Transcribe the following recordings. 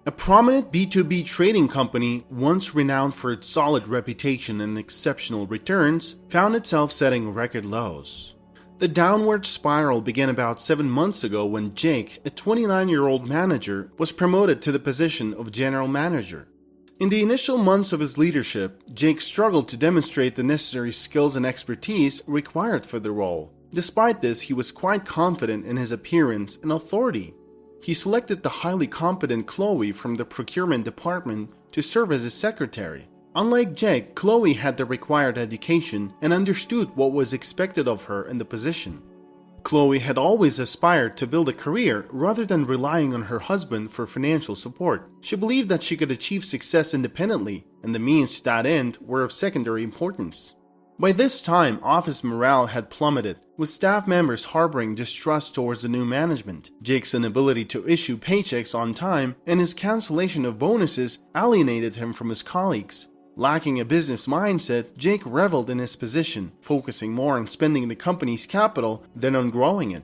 A prominent B2B trading company, once renowned for its solid reputation and exceptional returns, found itself setting record lows. The downward spiral began about 7 months ago when Jake, a 29-year-old manager, was promoted to the position of general manager. In the initial months of his leadership, Jake struggled to demonstrate the necessary skills and expertise required for the role. Despite this, he was quite confident in his appearance and authority. He selected the highly competent Chloe from the procurement department to serve as his secretary. Unlike Jake, Chloe had the required education and understood what was expected of her in the position. Chloe had always aspired to build a career rather than relying on her husband for financial support. She believed that she could achieve success independently, and the means to that end were of secondary importance. By this time, office morale had plummeted, with staff members harboring distrust towards the new management. Jake's inability to issue paychecks on time and his cancellation of bonuses alienated him from his colleagues. Lacking a business mindset, Jake reveled in his position, focusing more on spending the company's capital than on growing it.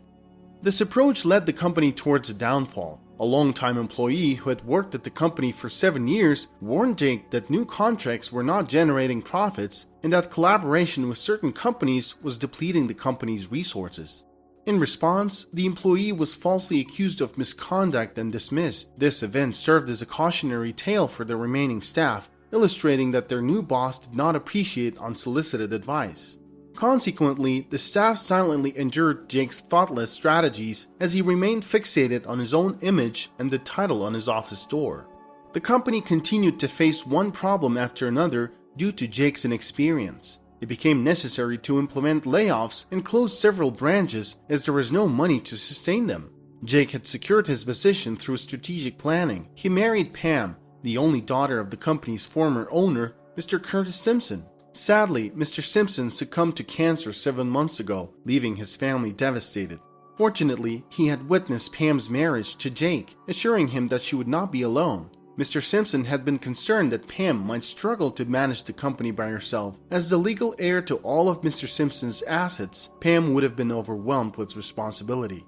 This approach led the company towards a downfall. A longtime employee who had worked at the company for 7 years warned Jake that new contracts were not generating profits and that collaboration with certain companies was depleting the company's resources. In response, the employee was falsely accused of misconduct and dismissed. This event served as a cautionary tale for the remaining staff, illustrating that their new boss did not appreciate unsolicited advice. Consequently, the staff silently endured Jake's thoughtless strategies as he remained fixated on his own image and the title on his office door. The company continued to face one problem after another due to Jake's inexperience. It became necessary to implement layoffs and close several branches as there was no money to sustain them. Jake had secured his position through strategic planning. He married Pam, the only daughter of the company's former owner, Mr. Curtis Simpson. Sadly, Mr. Simpson succumbed to cancer 7 months ago, leaving his family devastated. Fortunately, he had witnessed Pam's marriage to Jake, assuring him that she would not be alone. Mr. Simpson had been concerned that Pam might struggle to manage the company by herself. As the legal heir to all of Mr. Simpson's assets, Pam would have been overwhelmed with responsibility.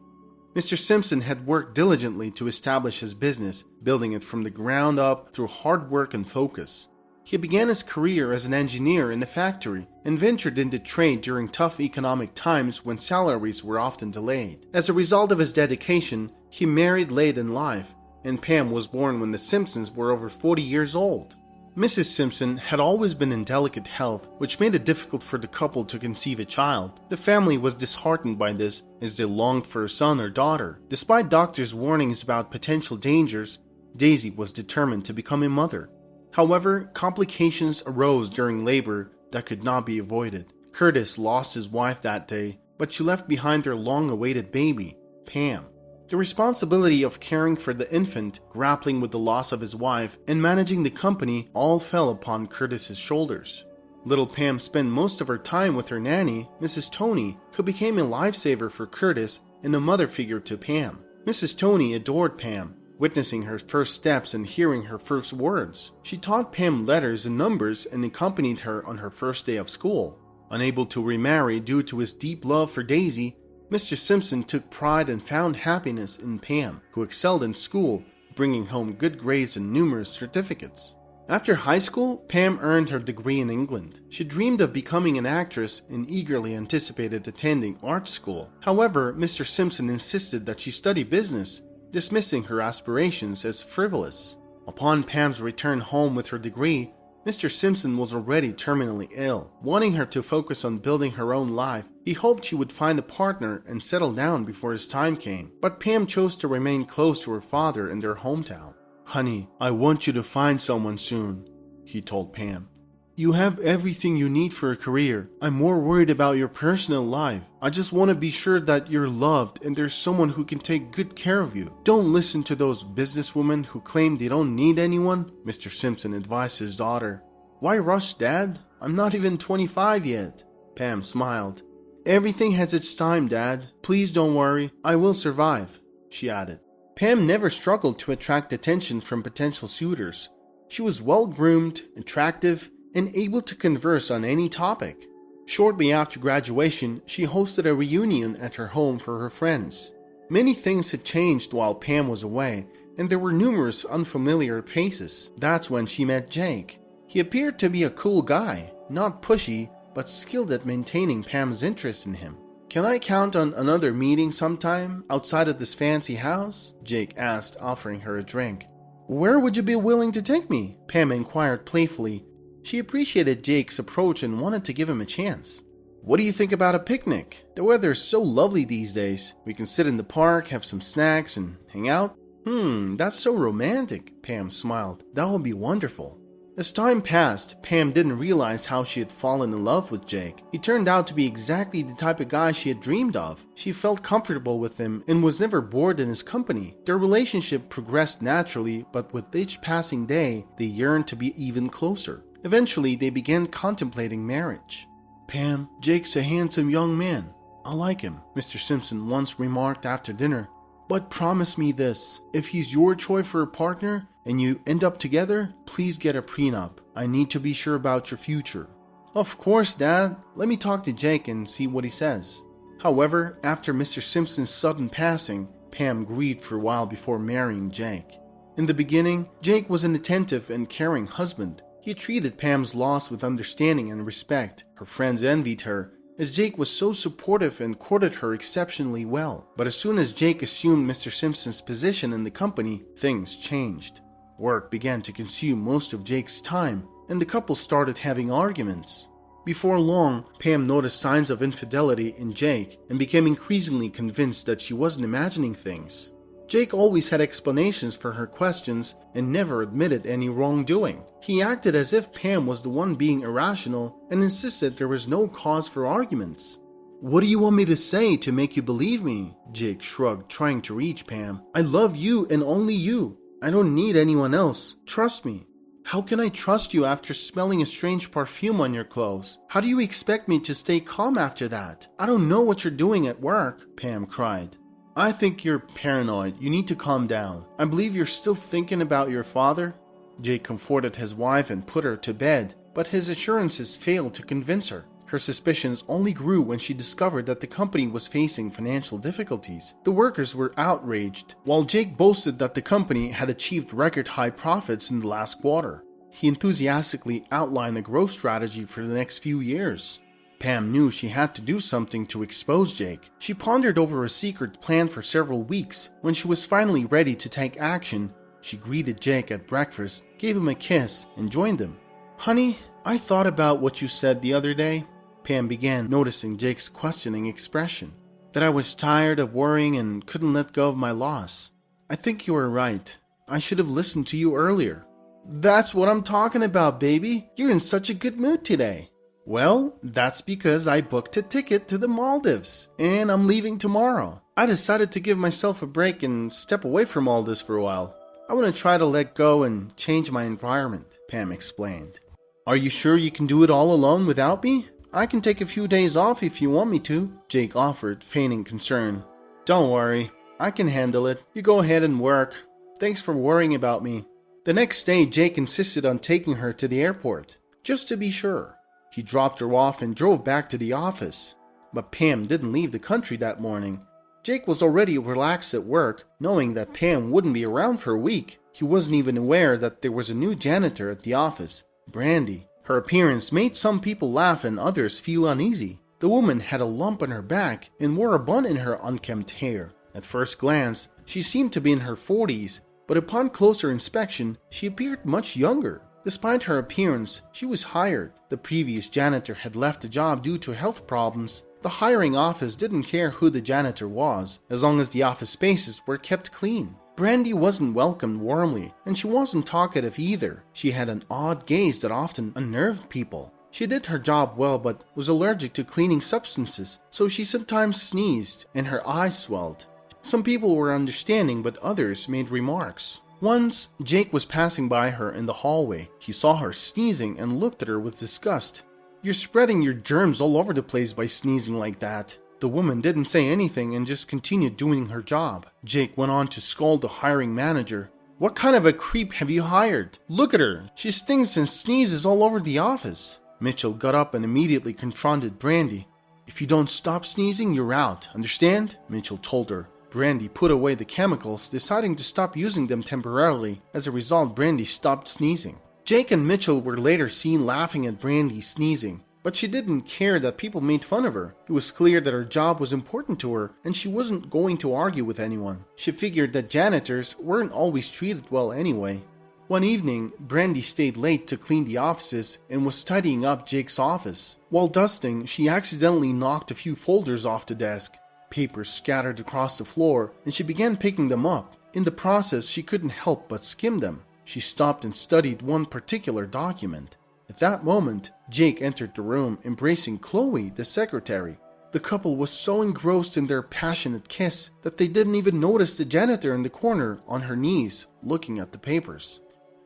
Mr. Simpson had worked diligently to establish his business, building it from the ground up through hard work and focus. He began his career as an engineer in a factory and ventured into trade during tough economic times when salaries were often delayed. As a result of his dedication, he married late in life, and Pam was born when the Simpsons were over 40 years old. Mrs. Simpson had always been in delicate health, which made it difficult for the couple to conceive a child. The family was disheartened by this, as they longed for a son or daughter. Despite doctors' warnings about potential dangers, Daisy was determined to become a mother. However, complications arose during labor that could not be avoided. Curtis lost his wife that day, but she left behind their long-awaited baby, Pam. The responsibility of caring for the infant, grappling with the loss of his wife, and managing the company all fell upon Curtis's shoulders. Little Pam spent most of her time with her nanny, Mrs. Tony, who became a lifesaver for Curtis and a mother figure to Pam. Mrs. Tony adored Pam, witnessing her first steps and hearing her first words. She taught Pam letters and numbers and accompanied her on her first day of school. Unable to remarry due to his deep love for Daisy, Mr. Simpson took pride and found happiness in Pam, who excelled in school, bringing home good grades and numerous certificates. After high school, Pam earned her degree in England. She dreamed of becoming an actress and eagerly anticipated attending art school. However, Mr. Simpson insisted that she study business, dismissing her aspirations as frivolous. Upon Pam's return home with her degree, Mr. Simpson was already terminally ill. Wanting her to focus on building her own life, he hoped she would find a partner and settle down before his time came. But Pam chose to remain close to her father in their hometown. "Honey, I want you to find someone soon," he told Pam. "You have everything you need for a career. I'm more worried about your personal life. I just want to be sure that you're loved and there's someone who can take good care of you. Don't listen to those businesswomen who claim they don't need anyone," Mr. Simpson advised his daughter. "Why rush, Dad? I'm not even 25 yet." Pam smiled. "Everything has its time, Dad. Please don't worry. I will survive," she added. Pam never struggled to attract attention from potential suitors. She was well-groomed, attractive, and able to converse on any topic. Shortly after graduation, she hosted a reunion at her home for her friends. Many things had changed while Pam was away, and there were numerous unfamiliar faces. That's when she met Jake. He appeared to be a cool guy, not pushy, but skilled at maintaining Pam's interest in him. "Can I count on another meeting sometime, outside of this fancy house?" Jake asked, offering her a drink. "Where would you be willing to take me?" Pam inquired playfully. She appreciated Jake's approach and wanted to give him a chance. "What do you think about a picnic? The weather is so lovely these days. We can sit in the park, have some snacks, and hang out." That's so romantic," Pam smiled. "That would be wonderful." As time passed, Pam didn't realize how she had fallen in love with Jake. He turned out to be exactly the type of guy she had dreamed of. She felt comfortable with him and was never bored in his company. Their relationship progressed naturally, but with each passing day, they yearned to be even closer. Eventually, they began contemplating marriage. "Pam, Jake's a handsome young man. I like him," Mr. Simpson once remarked after dinner. "But promise me this, if he's your choice for a partner and you end up together, please get a prenup. I need to be sure about your future." "Of course, Dad. Let me talk to Jake and see what he says." However, after Mr. Simpson's sudden passing, Pam grieved for a while before marrying Jake. In the beginning, Jake was an attentive and caring husband. He treated Pam's loss with understanding and respect. Her friends envied her, as Jake was so supportive and courted her exceptionally well. But as soon as Jake assumed Mr. Simpson's position in the company, things changed. Work began to consume most of Jake's time, and the couple started having arguments. Before long, Pam noticed signs of infidelity in Jake and became increasingly convinced that she wasn't imagining things. Jake always had explanations for her questions and never admitted any wrongdoing. He acted as if Pam was the one being irrational and insisted there was no cause for arguments. "What do you want me to say to make you believe me?" Jake shrugged, trying to reach Pam. "I love you and only you. I don't need anyone else. Trust me." "How can I trust you after smelling a strange perfume on your clothes? How do you expect me to stay calm after that? I don't know what you're doing at work," Pam cried. "I think you're paranoid. You need to calm down. I believe you're still thinking about your father." Jake comforted his wife and put her to bed, but his assurances failed to convince her. Her suspicions only grew when she discovered that the company was facing financial difficulties. The workers were outraged, while Jake boasted that the company had achieved record-high profits in the last quarter. He enthusiastically outlined a growth strategy for the next few years. Pam knew she had to do something to expose Jake. She pondered over a secret plan for several weeks. When she was finally ready to take action, she greeted Jake at breakfast, gave him a kiss, and joined them. "Honey, I thought about what you said the other day." Pam began, noticing Jake's questioning expression. "That I was tired of worrying and couldn't let go of my loss. I think you were right. I should have listened to you earlier." "That's what I'm talking about, baby. You're in such a good mood today." "Well, that's because I booked a ticket to the Maldives, and I'm leaving tomorrow. I decided to give myself a break and step away from all this for a while. I want to try to let go and change my environment," Pam explained. "Are you sure you can do it all alone without me? I can take a few days off if you want me to," Jake offered, feigning concern. "Don't worry, I can handle it. You go ahead and work. Thanks for worrying about me." The next day, Jake insisted on taking her to the airport, just to be sure. He dropped her off and drove back to the office. But Pam didn't leave the country that morning. Jake was already relaxed at work, knowing that Pam wouldn't be around for a week. He wasn't even aware that there was a new janitor at the office, Brandy. Her appearance made some people laugh and others feel uneasy. The woman had a lump on her back and wore a bun in her unkempt hair. At first glance, she seemed to be in her 40s, but upon closer inspection, she appeared much younger. Despite her appearance, she was hired. The previous janitor had left the job due to health problems. The hiring office didn't care who the janitor was, as long as the office spaces were kept clean. Brandy wasn't welcomed warmly, and she wasn't talkative either. She had an odd gaze that often unnerved people. She did her job well, but was allergic to cleaning substances, so she sometimes sneezed and her eyes swelled. Some people were understanding, but others made remarks. Once, Jake was passing by her in the hallway. He saw her sneezing and looked at her with disgust. "You're spreading your germs all over the place by sneezing like that." The woman didn't say anything and just continued doing her job. Jake went on to scold the hiring manager. "What kind of a creep have you hired? Look at her. She stinks and sneezes all over the office." Mitchell got up and immediately confronted Brandy. "If you don't stop sneezing, you're out. Understand?" Mitchell told her. Brandy put away the chemicals, deciding to stop using them temporarily. As a result, Brandy stopped sneezing. Jake and Mitchell were later seen laughing at Brandy sneezing, but she didn't care that people made fun of her. It was clear that her job was important to her, and she wasn't going to argue with anyone. She figured that janitors weren't always treated well anyway. One evening, Brandy stayed late to clean the offices and was tidying up Jake's office. While dusting, she accidentally knocked a few folders off the desk. Papers scattered across the floor, and she began picking them up. In the process, she couldn't help but skim them. She stopped and studied one particular document. At that moment, Jake entered the room, embracing Chloe, the secretary. The couple was so engrossed in their passionate kiss that they didn't even notice the janitor in the corner on her knees, looking at the papers.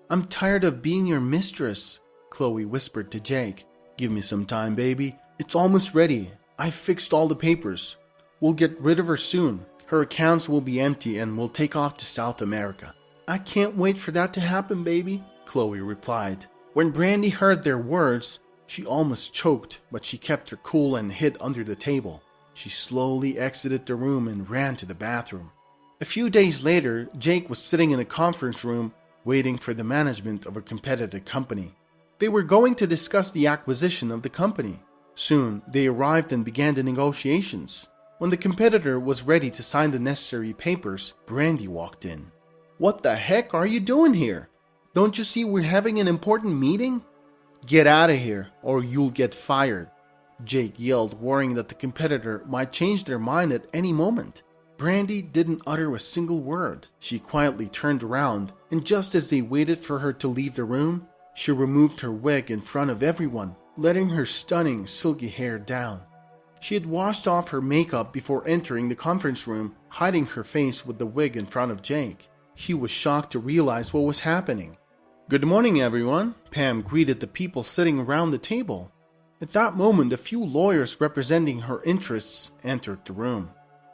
"I'm tired of being your mistress," Chloe whispered to Jake. "Give me some time, baby. It's almost ready. I've fixed all the papers. We'll get rid of her soon. Her accounts will be empty and we'll take off to South America." "I can't wait for that to happen, baby," Chloe replied. When Brandy heard their words, she almost choked, but she kept her cool and hid under the table. She slowly exited the room and ran to the bathroom. A few days later, Jake was sitting in a conference room waiting for the management of a competitive company. They were going to discuss the acquisition of the company. Soon, they arrived and began the negotiations. When the competitor was ready to sign the necessary papers, Brandy walked in. "What the heck are you doing here? Don't you see we're having an important meeting? Get out of here, or you'll get fired," Jake yelled, worrying that the competitor might change their mind at any moment. Brandy didn't utter a single word. She quietly turned around, and just as they waited for her to leave the room, she removed her wig in front of everyone, letting her stunning silky hair down. She had washed off her makeup before entering the conference room, hiding her face with the wig in front of Jake. He was shocked to realize what was happening. "Good morning, everyone," Pam greeted the people sitting around the table. At that moment, a few lawyers representing her interests entered the room.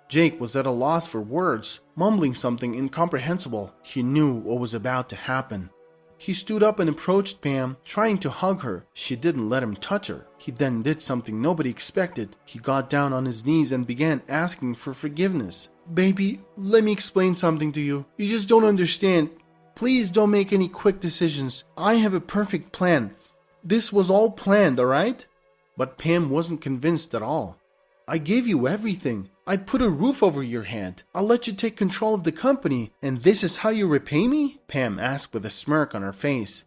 Jake was at a loss for words, mumbling something incomprehensible. He knew what was about to happen. He stood up and approached Pam, trying to hug her. She didn't let him touch her. He then did something nobody expected. He got down on his knees and began asking for forgiveness. "Baby, let me explain something to you. You just don't understand. Please don't make any quick decisions. I have a perfect plan. This was all planned, alright?" But Pam wasn't convinced at all. "I gave you everything. I put a roof over your head. I'll let you take control of the company, and this is how you repay me?" Pam asked with a smirk on her face.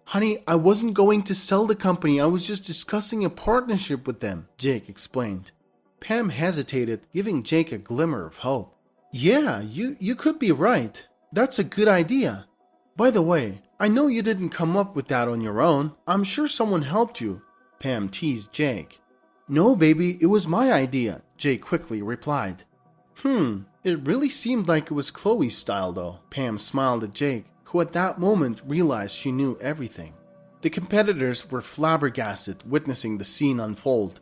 "Honey, I wasn't going to sell the company. I was just discussing a partnership with them," Jake explained. Pam hesitated, giving Jake a glimmer of hope. "Yeah, you could be right. That's a good idea. By the way, I know you didn't come up with that on your own. I'm sure someone helped you," Pam teased Jake. "No, baby, it was my idea," Jake quickly replied. It really seemed like it was Chloe's style though." Pam smiled at Jake, who at that moment realized she knew everything. The competitors were flabbergasted witnessing the scene unfold.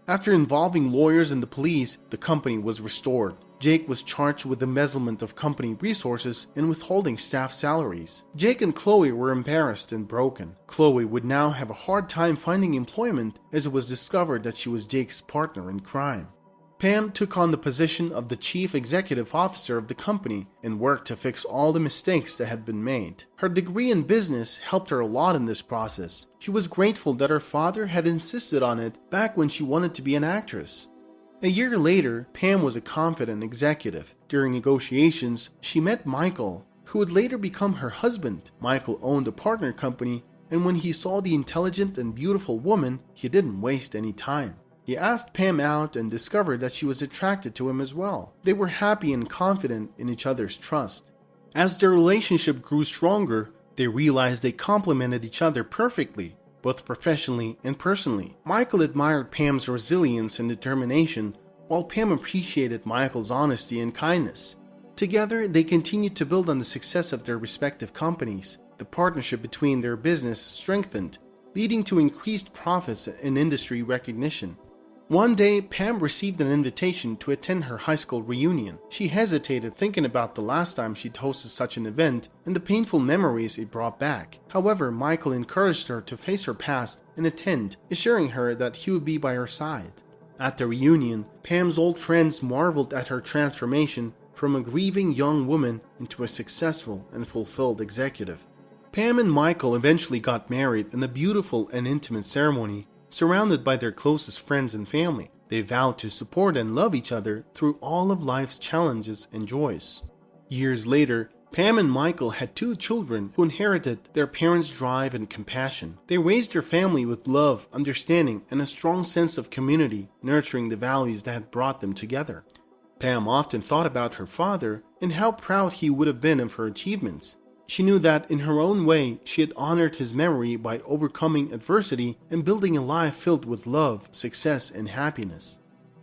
After involving lawyers and the police, the company was restored. Jake was charged with embezzlement of company resources and withholding staff salaries. Jake and Chloe were embarrassed and broken. Chloe would now have a hard time finding employment as it was discovered that she was Jake's partner in crime. Pam took on the position of the chief executive officer of the company and worked to fix all the mistakes that had been made. Her degree in business helped her a lot in this process. She was grateful that her father had insisted on it back when she wanted to be an actress. A year later, Pam was a confident executive. During negotiations, she met Michael, who would later become her husband. Michael owned a partner company, and when he saw the intelligent and beautiful woman, he didn't waste any time. He asked Pam out and discovered that she was attracted to him as well. They were happy and confident in each other's trust. As their relationship grew stronger, they realized they complemented each other perfectly, both professionally and personally. Michael admired Pam's resilience and determination, while Pam appreciated Michael's honesty and kindness. Together, they continued to build on the success of their respective companies. The partnership between their business strengthened, leading to increased profits and industry recognition. One day, Pam received an invitation to attend her high school reunion. She hesitated, thinking about the last time she'd hosted such an event and the painful memories it brought back. However, Michael encouraged her to face her past and attend, assuring her that he would be by her side. At the reunion, Pam's old friends marveled at her transformation, from a grieving young woman into a successful and fulfilled executive. Pam and Michael eventually got married in a beautiful and intimate ceremony, surrounded by their closest friends and family. They vowed to support and love each other through all of life's challenges and joys. Years later, Pam and Michael had 2 children who inherited their parents' drive and compassion. They raised their family with love, understanding, and a strong sense of community, nurturing the values that had brought them together. Pam often thought about her father and how proud he would have been of her achievements. She knew that in her own way, she had honored his memory by overcoming adversity and building a life filled with love, success, and happiness.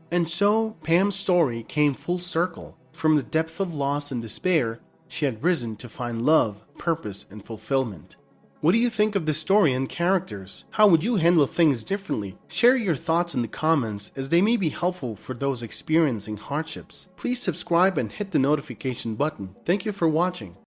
And so, Pam's story came full circle. From the depth of loss and despair, she had risen to find love, purpose, and fulfillment. What do you think of the story and characters? How would you handle things differently? Share your thoughts in the comments, as they may be helpful for those experiencing hardships. Please subscribe and hit the notification button. Thank you for watching.